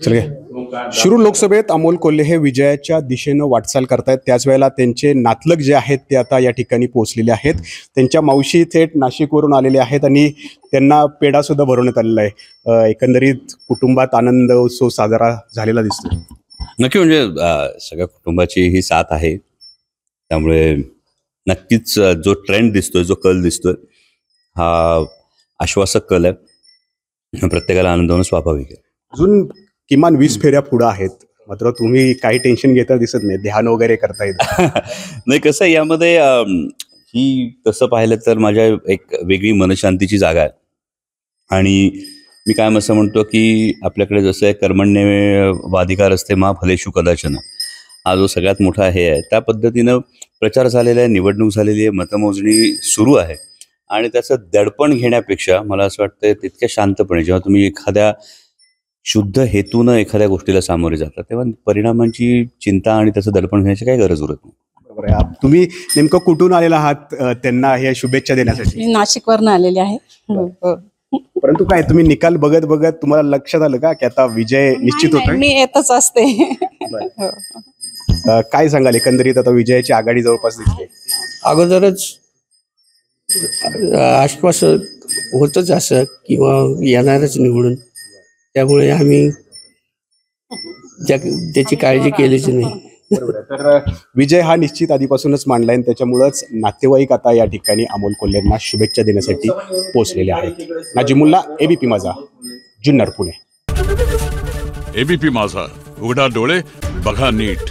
चल शिरूर लोकसभेत अमोल कोल्हे हे विजयाच्या दिशेनं वाटचाल करतायत. त्याच वेळेला त्यांचे नातलग जे आहेत ते आता या ठिकाणी पोहोचलेले आहेत. त्यांच्या मावशी थेट नाशिकवरून आलेले आहेत आणि त्यांना पेढा सुद्धा भरवण्यात आलेला आहे. एकंदरीत कुटुंबात आनंद उत्सव साजरा झालेला दिसतो. नक्की म्हणजे सगळ्या कुटुंबाची ही साथ आहे. त्यामुळे नक्कीच जो ट्रेंड दिसतोय, जो कल दिसतोय, हा आश्वासक कल आहे. प्रत्येकाला आनंद होणं स्वाभाविक आहे. अजून किमान 20 फेऱ्या पुढे आहेत, मात्र तुम्ही काही टेन्शन घेता दिसत नाही, ध्यान वगैरे करता येत नाही. कसं यामध्ये ही तसं पाहिलं तर माझ्या एक वेगळी मनशांतीची जागा आहे. आणि मी काय असं म्हणतो की आपल्याकडे जसं आहे कर्मण्येवाधिकार असते मा फलेषु कदाचन, हा जो सगळ्यात मोठा हे आहे, त्या पद्धतीनं प्रचार झालेला आहे, निवडणूक झालेली आहे, मतमोजणी सुरू आहे. आणि त्याचं दडपण घेण्यापेक्षा मला असं वाटतं तितक्या शांतपणे जेव्हा तुम्ही एखाद्या शुद्ध हेतूनं एखाद्या गोष्टीला सामोरे जातात तेव्हा परिणामांची चिंता आणि त्याचं दडपण घेण्याची काही गरज उरत नाही. बरोबर आहे. तुम्ही नेमकं कुठून आलेला आहात त्यांना हे शुभेच्छा देण्यासाठी? नाशिकवरून आलेले आहे. परंतु काय तुम्ही निकाल बघत बघत तुम्हाला लक्षात आलं का की आता विजय निश्चित होतोय? मी येतच असते. काय सांगाल एकंदरीत आता विजयाची आघाडी जवळपास दिसते? अगोदरच आश्वासन होतच असं किंवा येणारच निवडून, त्यामुळे आम्ही त्याची काळजी केलीच नाही. तर विजय हा निश्चित आधीपासूनच मांडलाय, त्याच्यामुळेच नातेवाईक आता या ठिकाणी अमोल कोल्हेंना शुभेच्छा देण्यासाठी पोहोचलेले आहेत. नाजिमुल्ला, एबीपी माझा, जुन्नर, पुणे. एबीपी माझा, उघडा डोळे बघा नीट.